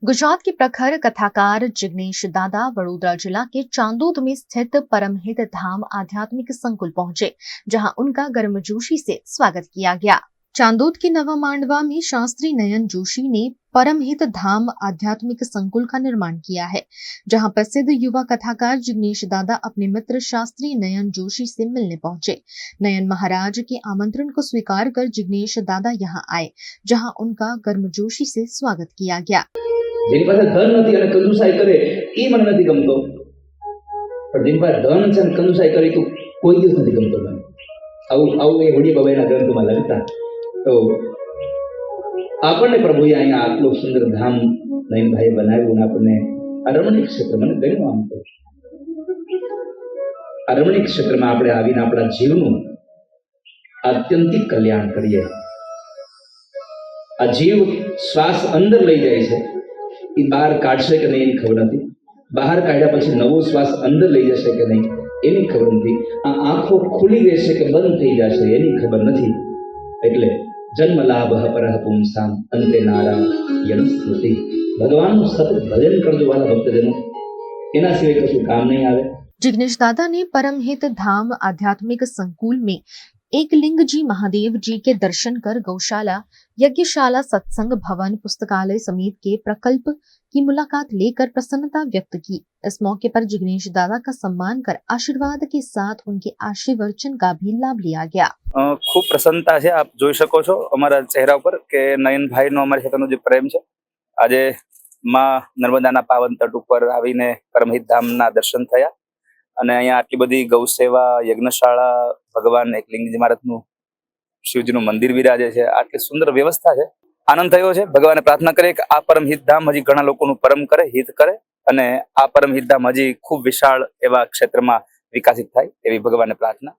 गुजरात के प्रखर कथाकार जिग्नेश दादा वडोदरा जिला के चांदोद में स्थित परमहित धाम आध्यात्मिक संकुल पहुंचे, जहां उनका गर्मजोशी से स्वागत किया गया। चांदोद के नवा मांडवा में शास्त्री नयन जोशी ने परमहित धाम आध्यात्मिक संकुल का निर्माण किया है, जहां प्रसिद्ध युवा कथाकार जिग्नेश दादा अपने मित्र शास्त्री नयन जोशी से मिलने पहुंचे। नयन महाराज के आमंत्रण को स्वीकार कर जिग्नेश दादा यहां आए, जहां उनका गर्मजोशी से स्वागत किया गया। જેની પાસે ધન નથી અને કંજુસાઈ કરે એ મને નથી ગમતો, પણ જેની પાસે ધન છે અને કંજુસાઈ કરે તો કોઈ દિવસ નથી ગમતો મને. આવું એ હોડી બાબાના ગ્રંથોમાં લખતા. તો આપણને પ્રભુએ અહીંયા આટલું સુંદર ધામ નયનભાઈએ બનાવ્યું અને આપણને આ રમણીક ક્ષેત્ર મને ગમ્યું. આમ તો આ રમણીક ક્ષેત્રમાં આપણે આવીને આપણા જીવનું આત્યંતિક કલ્યાણ કરીએ. આ જીવ શ્વાસ અંદર લઈ જાય છે, એ બહાર કાઢશે કે નહીં એની ખબર નથી. બહાર કાઢ્યા પછી નવો શ્વાસ અંદર લઈ જશે કે નહીં એની ખબર નથી. આ આંખો ખુલી રહેશે કે બંધ થઈ જશે એની ખબર નથી. એટલે જન્મ લાભ પરહ પુંસામ અંતે નારાયણ સ્મૃતિ. ભગવાનનું સતત ભજન કરજો વાલા ભક્તજનો, એના સિવાય કશું કામ નહીં આવે. जिग्नेश दादा ने परमहित धाम आध्यात्मिक संकुल में एकलिंग जी महादेव जी के दर्शन कर गौशाला, यज्ञशाला, सत्संग भवन, पुस्तकालय समेत के प्रकल्प की मुलाकात लेकर प्रसन्नता व्यक्त की। इस मौके पर जिग्नेश दादा का सम्मान कर आशीर्वाद के साथ उनके आशीर्वचन का भी लाभ लिया गया। खूब प्रसन्नता है, आप જોઈ શકો છો અમારા ચહેરા ઉપર કે નયનભાઈનો અમારી સાથેનો જે પ્રેમ છે. આજે માં નર્મદાના પાવન તટ ઉપર આવીને પરમહિત ધામના દર્શન થયા અને અહીંયા આટલી બધી ગૌ સેવા, યજ્ઞશાળા, ભગવાન એકલિંગજી મહારાજનું શિવજીનું મંદિર વિરાજે છે. આટલી સુંદર વ્યવસ્થા છે. આનંદ થયો છે. ભગવાને પ્રાર્થના કરે કે આ પરમહિત ધામ હજી ઘણા લોકોનું પરમ કરે, હિત કરે અને આ પરમહિત ધામ હજી ખૂબ વિશાળ એવા ક્ષેત્રમાં વિકસિત થાય એવી ભગવાને પ્રાર્થના.